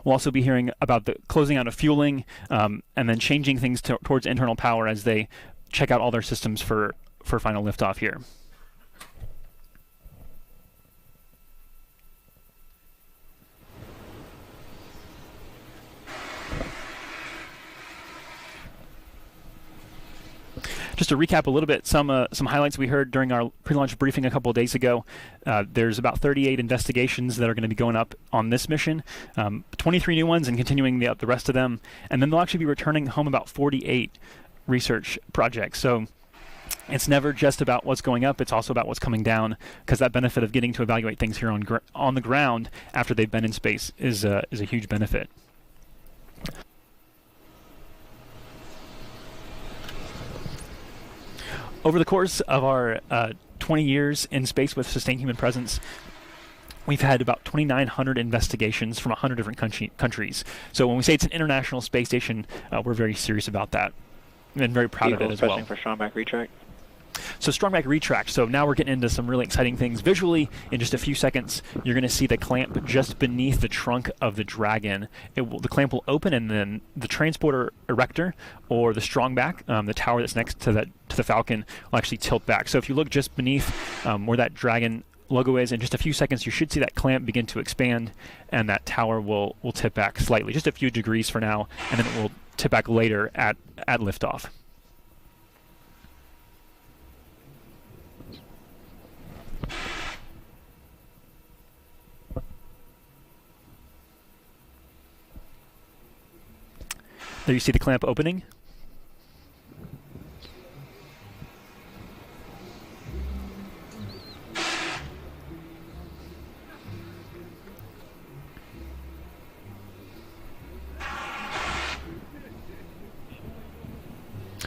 We'll also be hearing about the closing out of fueling and then changing things towards internal power as they check out all their systems for final liftoff here. Just to recap a little bit, some highlights we heard during our pre-launch briefing a couple of days ago. There's about 38 investigations that are going to be going up on this mission, 23 new ones and continuing the rest of them. And then they'll actually be returning home about 48 research projects. So it's never just about what's going up, it's also about what's coming down, because that benefit of getting to evaluate things here on the ground after they've been in space is a huge benefit. Over the course of our 20 years in space with sustained human presence, we've had about 2,900 investigations from 100 different countries. So when we say it's an international space station, we're very serious about that and very proud of it as well. For strongback retract. So strongback retract. So now we're getting into some really exciting things. Visually, in just a few seconds, you're going to see the clamp just beneath the trunk of the Dragon. The clamp will open, and then the transporter erector, or the strongback, the tower that's next to the Falcon, will actually tilt back. So if you look just beneath where that Dragon logo is, in just a few seconds, you should see that clamp begin to expand, and that tower will tip back slightly, just a few degrees for now, and then it will tip back later at liftoff. There you see the clamp opening.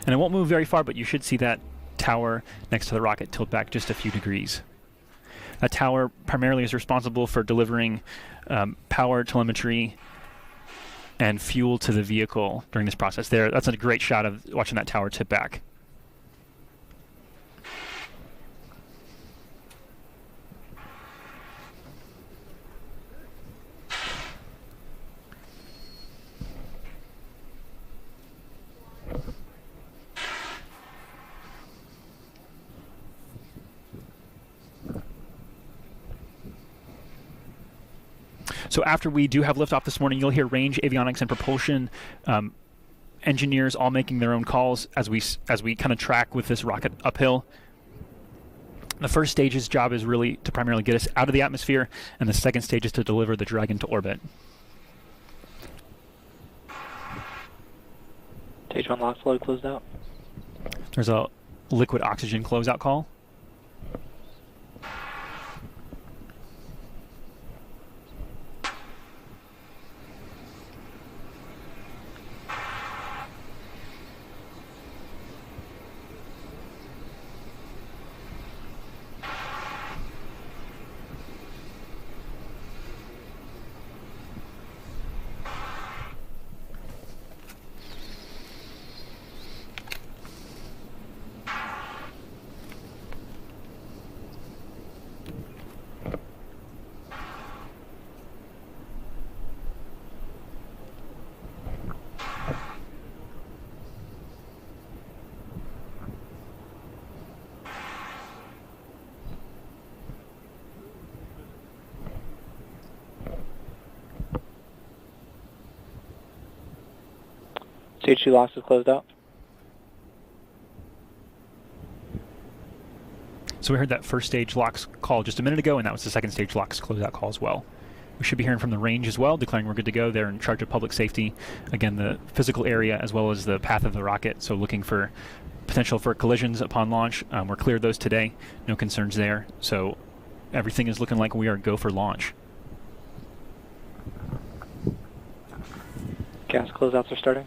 And it won't move very far, but you should see that tower next to the rocket tilt back just a few degrees. That tower primarily is responsible for delivering power, telemetry, and fuel to the vehicle during this process. That's a great shot of watching that tower tip back. So after we do have liftoff this morning, you'll hear range, avionics, and propulsion engineers all making their own calls as we kind of track with this rocket uphill. The first stage's job is really to primarily get us out of the atmosphere, and the second stage is to deliver the Dragon to orbit. Stage 1 lock flow closed out. There's a liquid oxygen closeout call. Stage 2 locks is closed out. So we heard that first stage locks call just a minute ago, and that was the second stage locks closeout call as well. We should be hearing from the range as well, declaring we're good to go. They're in charge of public safety. Again, the physical area as well as the path of the rocket, so looking for potential for collisions upon launch. We're cleared those today. No concerns there. So everything is looking like we are go for launch. Gas closeouts are starting.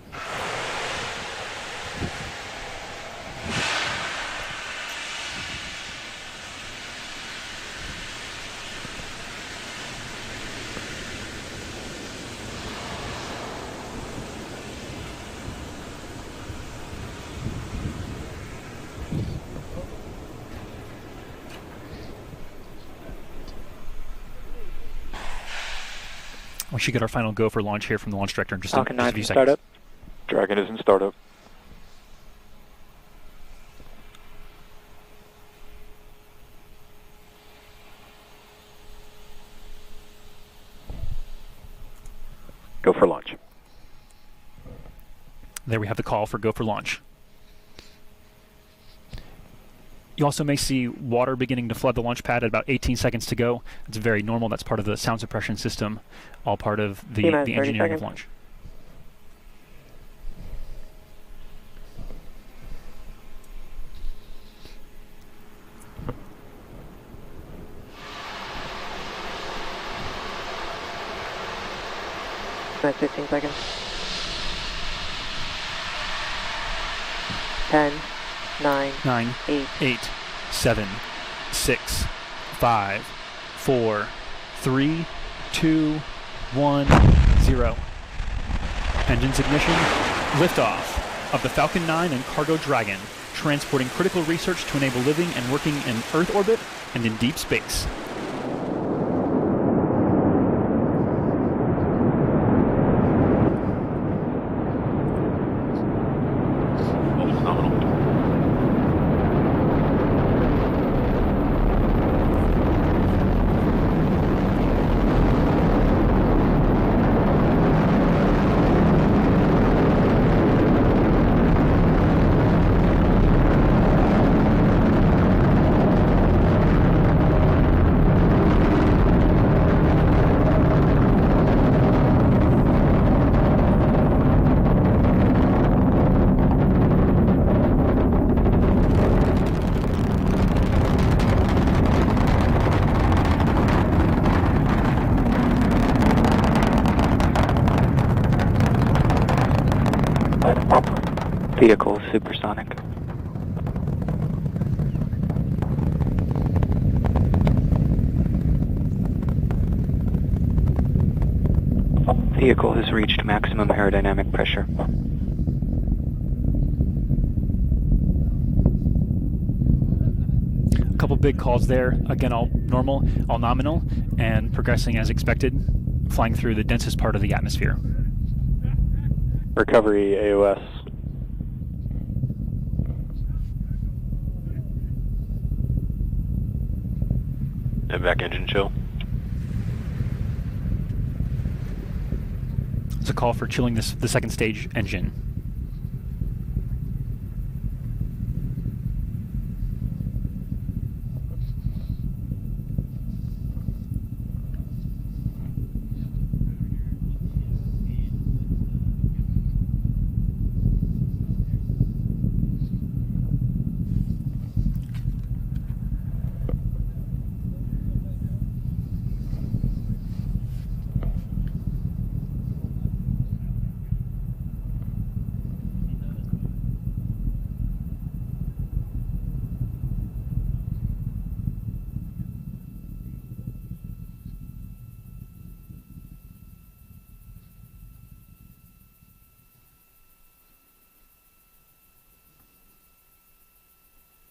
We should get our final go for launch here from the launch director in just a Falcon 9 few in seconds. startup. Dragon is in startup. Go for launch. There we have the call for go for launch. You also may see water beginning to flood the launch pad at about 18 seconds to go. It's very normal. That's part of the sound suppression system, all part of the engineering of launch. That's 15 seconds. 10, 9, 8, 7, 6, 5, 4, 3, 2, 1, 0. Engines ignition, liftoff of the Falcon 9 and Cargo Dragon, transporting critical research to enable living and working in Earth orbit and in deep space. Vehicle supersonic. Vehicle has reached maximum aerodynamic pressure. A couple big calls there. Again, all normal, all nominal, and progressing as expected, flying through the densest part of the atmosphere. Recovery AOS. And back engine chill. It's a call for chilling the second stage engine.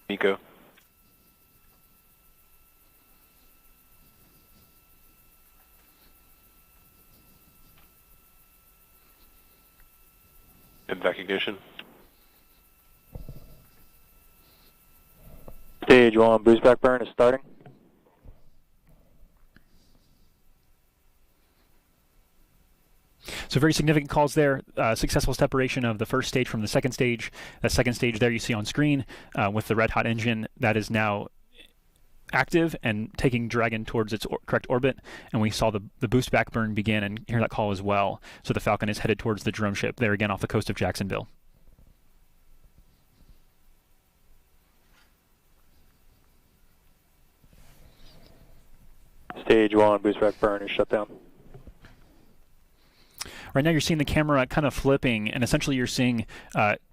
Nico. And back ignition. Stage 1, boost back burn is starting. So very significant calls there. Successful separation of the first stage from the second stage. That second stage there you see on screen with the red hot engine that is now active and taking Dragon towards its correct orbit. And we saw the boost back burn begin and hear that call as well. So the Falcon is headed towards the drone ship there again off the coast of Jacksonville. Stage 1, boost back burn is shut down. Right now you're seeing the camera kind of flipping, and essentially you're seeing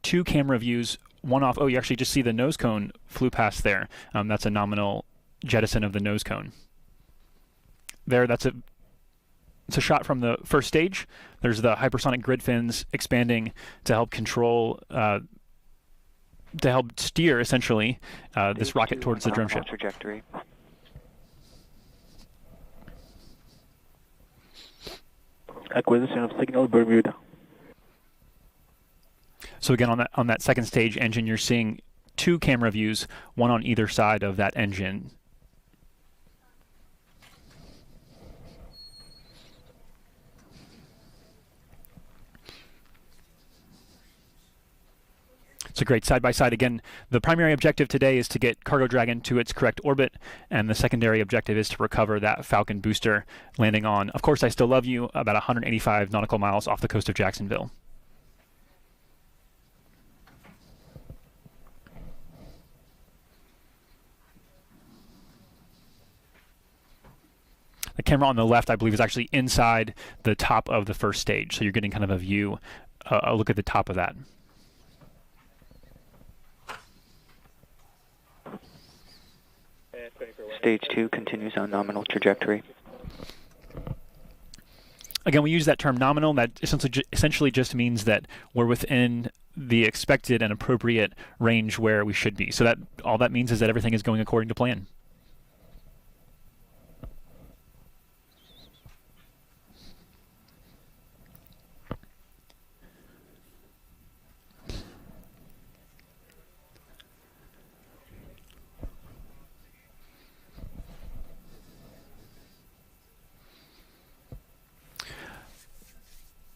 two camera views, one off. Oh, you actually just see the nose cone flew past there. That's a nominal jettison of the nose cone. There, it's a shot from the first stage. There's the hypersonic grid fins expanding to help control, to help steer, essentially, this rocket towards the drone ship. Trajectory. Acquisition of signal Bermuda. So again, on that second stage engine, you're seeing 2 camera views, one on either side of that engine. So great, side by side. Again, the primary objective today is to get Cargo Dragon to its correct orbit, and the secondary objective is to recover that Falcon booster landing on, of course, I Still Love You, about 185 nautical miles off the coast of Jacksonville. The camera on the left, I believe, is actually inside the top of the first stage, so you're getting kind of a view, a look at the top of that. Stage 2 continues on nominal trajectory. Again, we use that term nominal. That essentially just means that we're within the expected and appropriate range where we should be. So that all that means is that everything is going according to plan.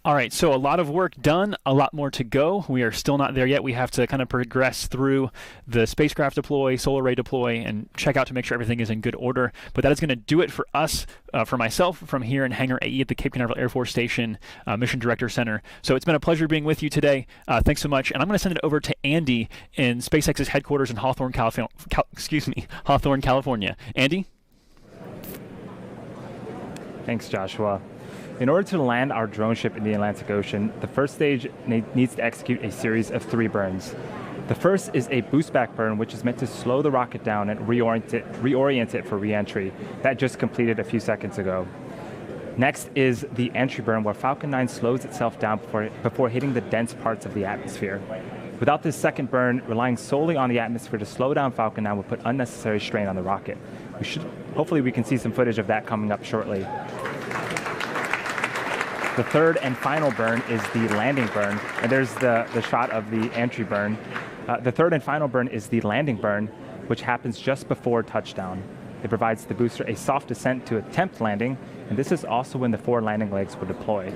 All right, so a lot of work done, a lot more to go. We are still not there yet. We have to kind of progress through the spacecraft deploy, solar array deploy, and check out to make sure everything is in good order. But that is going to do it for us, for myself, from here in Hangar AE at the Cape Canaveral Air Force Station Mission Director Center. So it's been a pleasure being with you today. Thanks so much. And I'm going to send it over to Andy in SpaceX's headquarters in Hawthorne, California. Andy? Thanks, Joshua. In order to land our drone ship in the Atlantic Ocean, the first stage needs to execute a series of 3 burns. The first is a boost back burn, which is meant to slow the rocket down and reorient it for re-entry. That just completed a few seconds ago. Next is the entry burn, where Falcon 9 slows itself down before hitting the dense parts of the atmosphere. Without this second burn, relying solely on the atmosphere to slow down Falcon 9 would put unnecessary strain on the rocket. Hopefully we can see some footage of that coming up shortly. The third and final burn is the landing burn, and there's the shot of the entry burn. The third and final burn is the landing burn, which happens just before touchdown. It provides the booster a soft descent to attempt landing, and this is also when the 4 landing legs were deployed.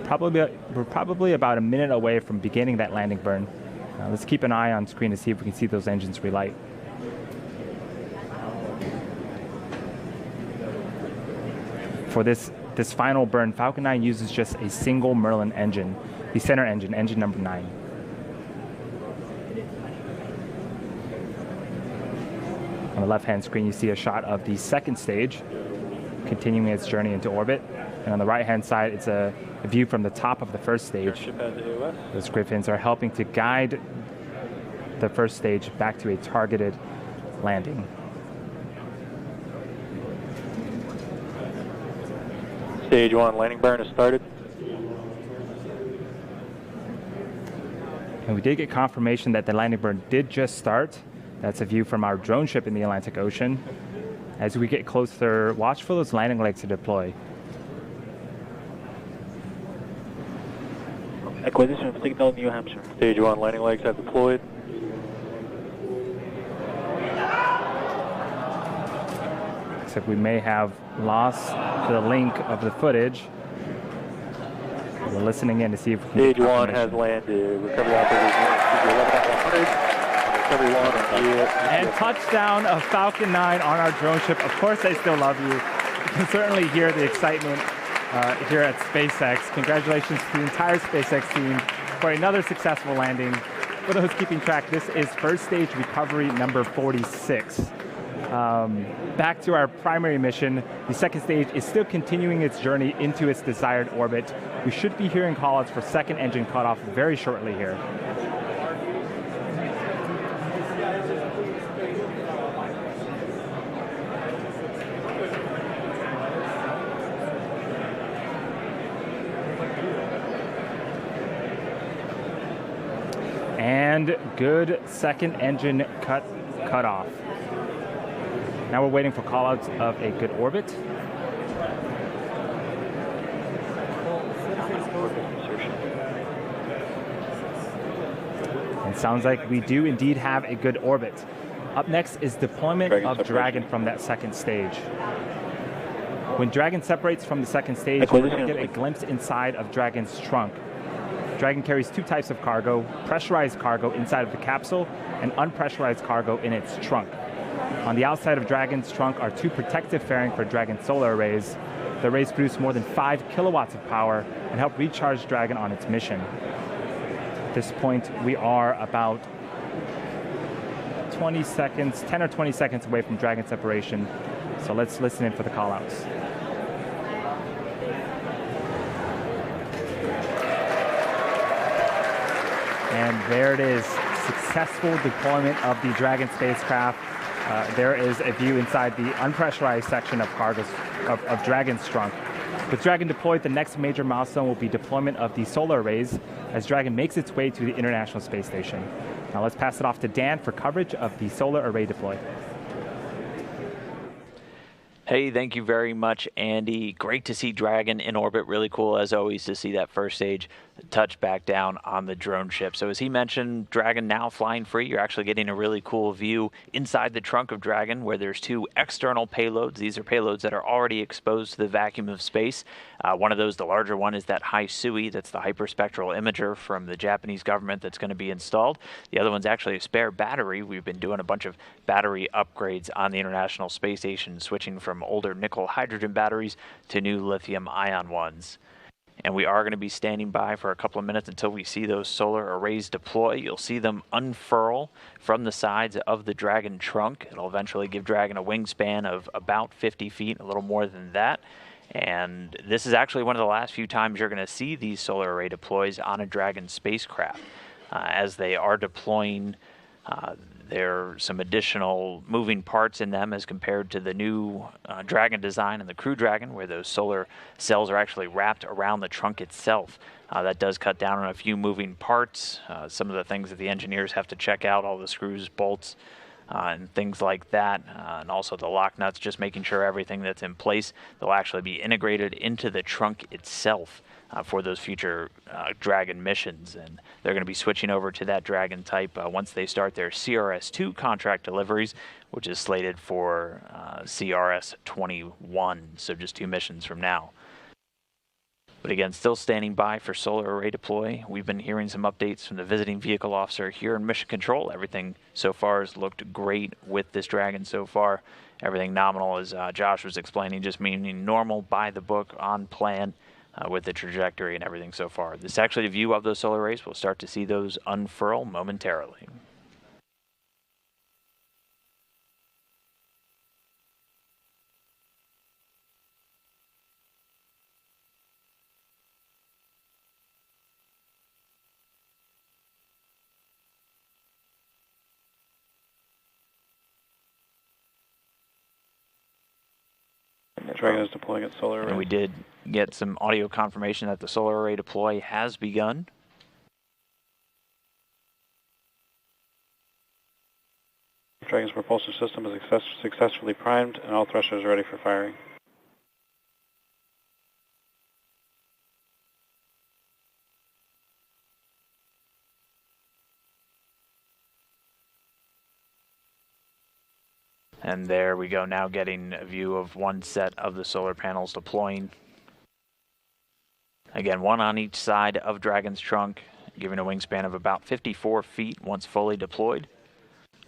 We're probably about a minute away from beginning that landing burn. Let's keep an eye on screen to see if we can see those engines relight. For this final burn, Falcon 9 uses just a single Merlin engine, the center engine, engine number 9. On the left-hand screen, you see a shot of the second stage, continuing its journey into orbit. And on the right-hand side, it's a view from the top of the first stage. Those Griffins are helping to guide the first stage back to a targeted landing. Stage 1 landing burn has started. And we did get confirmation that the landing burn did just start. That's a view from our drone ship in the Atlantic Ocean. As we get closer, watch for those landing legs to deploy. Acquisition of signal New Hampshire. Stage 1 landing legs have deployed. Except we may have lost the link of the footage. We're listening in to see if we can Stage 1 has landed. Recovery operators Recovery 1 and touchdown of Falcon 9 on our drone ship. Of course, I still love you. You can certainly hear the excitement here at SpaceX. Congratulations to the entire SpaceX team for another successful landing. For those keeping track, this is first stage recovery number 46. Back to our primary mission, the second stage is still continuing its journey into its desired orbit. We should be hearing callouts for second engine cutoff very shortly here. And good second engine cut off. Now we're waiting for callouts of a good orbit. sounds like we do indeed have a good orbit. Up next is deployment of Dragon from that second stage. When Dragon separates from the second stage, we're going to get a glimpse inside of Dragon's trunk. Dragon carries two types of cargo: pressurized cargo inside of the capsule and unpressurized cargo in its trunk. On the outside of Dragon's trunk are two protective fairing for Dragon solar arrays. The arrays produce more than 5 kilowatts of power and help recharge Dragon on its mission. At this point, we are about 20 seconds, 10 or 20 seconds away from Dragon separation. So let's listen in for the callouts. And there it is, successful deployment of the Dragon spacecraft. There is a view inside the unpressurized section of Dragon's trunk. With Dragon deployed, the next major milestone will be deployment of the solar arrays as Dragon makes its way to the International Space Station. Now let's pass it off to Dan for coverage of the solar array deploy. Hey, thank you very much, Andy. Great to see Dragon in orbit. Really cool, as always, to see that first stage touch back down on the drone ship. So as he mentioned, Dragon now flying free. You're actually getting a really cool view inside the trunk of Dragon, where there's two external payloads. These are payloads that are already exposed to the vacuum of space. One of those, the larger one, is that Hi-SUI. That's the hyperspectral imager from the Japanese government that's going to be installed. The other one's actually a spare battery. We've been doing a bunch of battery upgrades on the International Space Station, switching from older nickel hydrogen batteries to new lithium ion ones. And we are going to be standing by for a couple of minutes until we see those solar arrays deploy. You'll see them unfurl from the sides of the Dragon trunk. It'll eventually give Dragon a wingspan of about 50 feet, a little more than that. And this is actually one of the last few times you're going to see these solar array deploys on a Dragon spacecraft. As they are deploying, there are some additional moving parts in them as compared to the new Dragon design and the Crew Dragon, where those solar cells are actually wrapped around the trunk itself. That does cut down on a few moving parts, some of the things that the engineers have to check out, all the screws, bolts, and things like that, and also the lock nuts, just making sure everything that's in place, they'll actually be integrated into the trunk itself for those future Dragon missions. And they're going to be switching over to that Dragon type once they start their CRS-2 contract deliveries, which is slated for CRS-21, so just 2 missions from now. But again, still standing by for solar array deploy. We've been hearing some updates from the visiting vehicle officer here in Mission Control. Everything so far has looked great with this Dragon so far. Everything nominal, as Josh was explaining, just meaning normal, by the book, on plan, with the trajectory and everything so far. This is actually a view of those solar arrays. We'll start to see those unfurl momentarily. Dragon is deploying its solar array. And we did get some audio confirmation that the solar array deploy has begun. Dragon's propulsion system is successfully primed and all thrusters are ready for firing. And there we go, now getting a view of one set of the solar panels deploying. Again, one on each side of Dragon's trunk, giving a wingspan of about 54 feet once fully deployed,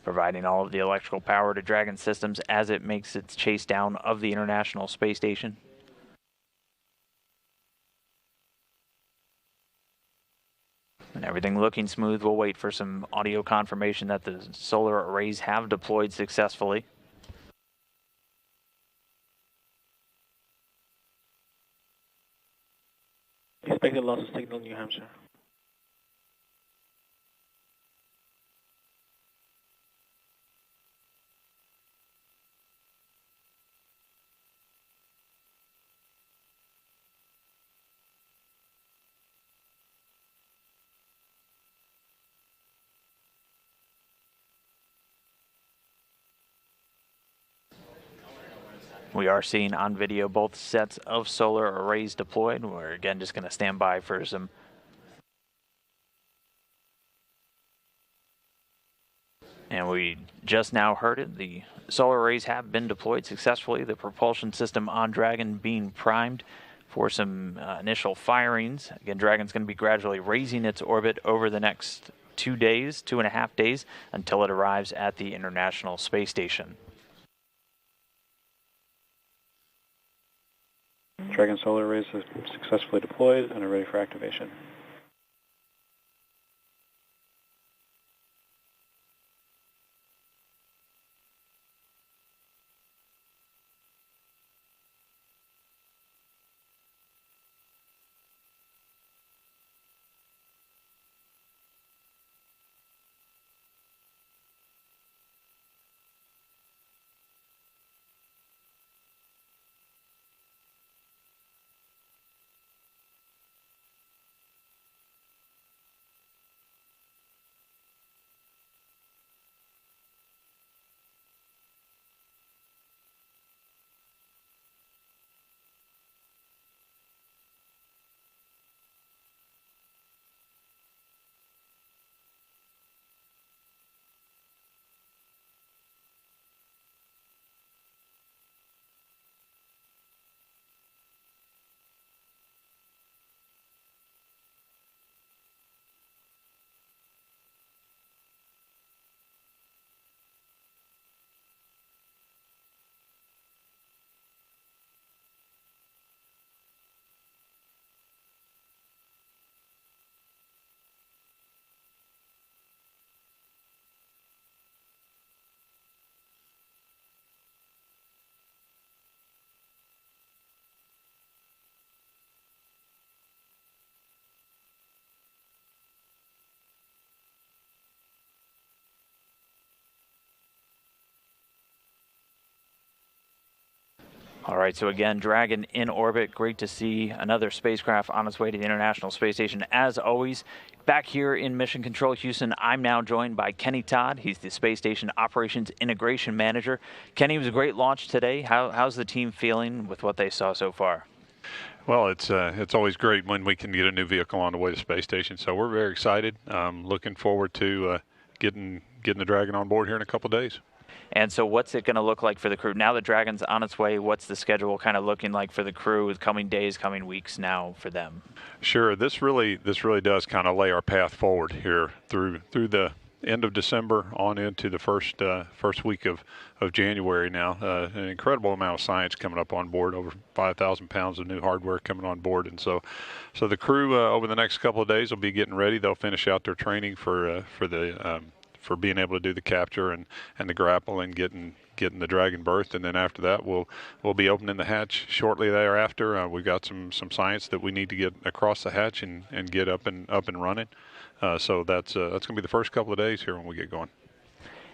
providing all of the electrical power to Dragon systems as it makes its chase down of the International Space Station. And everything looking smooth. We'll wait for some audio confirmation that the solar arrays have deployed successfully. Expected loss of signal, New Hampshire. We are seeing on video both sets of solar arrays deployed. We're again just going to stand by for some And we just now heard it. The solar arrays have been deployed successfully. The propulsion system on Dragon being primed for some initial firings. Again, Dragon's going to be gradually raising its orbit over the next 2 days, 2.5 days, until it arrives at the International Space Station. Dragon solar arrays have successfully deployed and are ready for activation. All right, so again, Dragon in orbit. Great to see another spacecraft on its way to the International Space Station. As always, back here in Mission Control Houston, I'm now joined by Kenny Todd. He's the Space Station Operations Integration Manager. Kenny, it was a great launch today. How's the team feeling with what they saw so far? Well, it's always great when we can get a new vehicle on the way to space station. So we're very excited. Looking forward to getting the Dragon on board here in a couple of days. And so what's it going to look like for the crew? Now that Dragon's on its way, what's the schedule kind of looking like for the crew with coming days, coming weeks now for them? Sure. This really does kind of lay our path forward here through the end of December on into the first week of January now. An incredible amount of science coming up on board, over 5,000 pounds of new hardware coming on board. And so the crew over the next couple of days will be getting ready. They'll finish out their training for being able to do the capture and the grapple and getting the Dragon berthed, and then after that we'll be opening the hatch shortly thereafter. We've got some science that we need to get across the hatch and get up and running. So that's going to be the first couple of days here when we get going.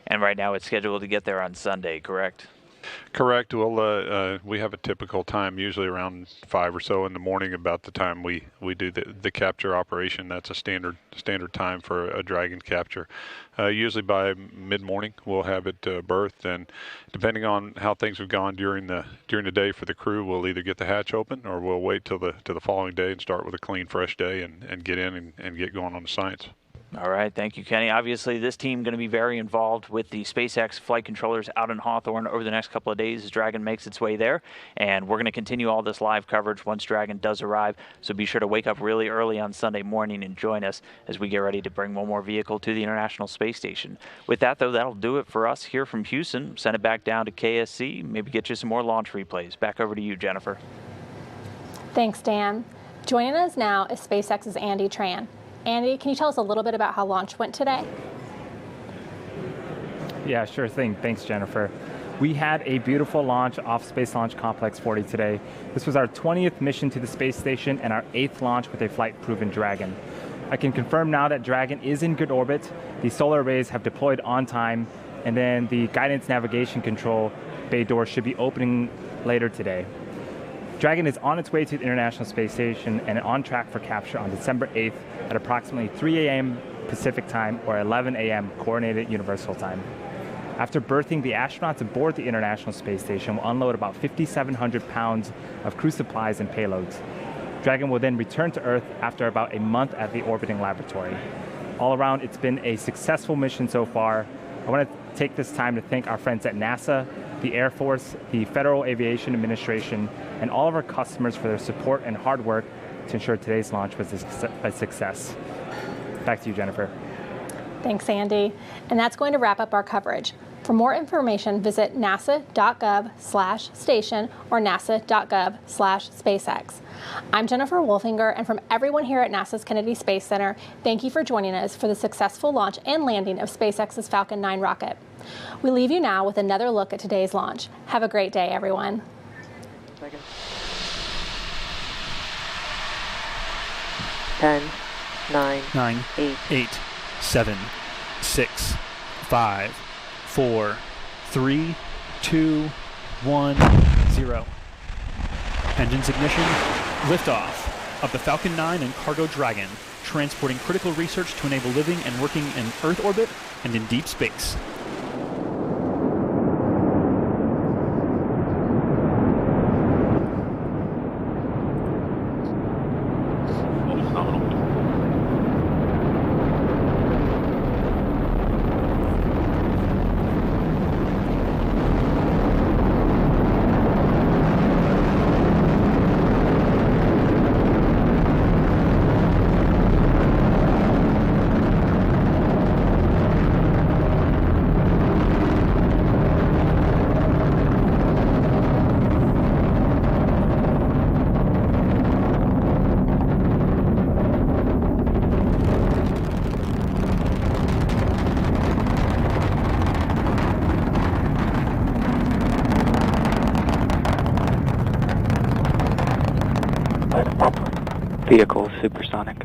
And right now it's scheduled to get there on Sunday, correct? Correct. Well, we have a typical time, usually around 5 or so in the morning, about the time we do the capture operation. That's a standard time for a Dragon capture. Usually by mid-morning we'll have it berthed, and depending on how things have gone during the day for the crew, we'll either get the hatch open or we'll wait till the following day and start with a clean, fresh day and get in and get going on the science. All right, thank you, Kenny. Obviously, this team going to be very involved with the SpaceX flight controllers out in Hawthorne over the next couple of days as Dragon makes its way there. And we're going to continue all this live coverage once Dragon does arrive. So be sure to wake up really early on Sunday morning and join us as we get ready to bring one more vehicle to the International Space Station. With that, though, that'll do it for us here from Houston. Send it back down to KSC, maybe get you some more launch replays. Back over to you, Jennifer. Thanks, Dan. Joining us now is SpaceX's Andy Tran. Andy, can you tell us a little bit about how launch went today? Yeah, sure thing. Thanks, Jennifer. We had a beautiful launch off Space Launch Complex 40 today. This was our 20th mission to the space station and our 8th launch with a flight-proven Dragon. I can confirm now that Dragon is in good orbit. The solar arrays have deployed on time, and then the guidance navigation control bay door should be opening later today. Dragon is on its way to the International Space Station and on track for capture on December 8th at approximately 3 a.m. Pacific time or 11 a.m. Coordinated Universal Time. After berthing, the astronauts aboard the International Space Station will unload about 5,700 pounds of crew supplies and payloads. Dragon will then return to Earth after about a month at the orbiting laboratory. All around, it's been a successful mission so far. I want to take this time to thank our friends at NASA, the Air Force, the Federal Aviation Administration, and all of our customers for their support and hard work to ensure today's launch was a success. Back to you, Jennifer. Thanks, Andy. And that's going to wrap up our coverage. For more information, visit nasa.gov/station or nasa.gov/SpaceX. I'm Jennifer Wolfinger, and from everyone here at NASA's Kennedy Space Center, thank you for joining us for the successful launch and landing of SpaceX's Falcon 9 rocket. We leave you now with another look at today's launch. Have a great day, everyone. Second. 10, 9, 8, 7, 6, 5, 4, 3, 2, 1, 0. Engines ignition, liftoff of the Falcon 9 and Cargo Dragon, transporting critical research to enable living and working in Earth orbit and in deep space. Vehicle supersonic.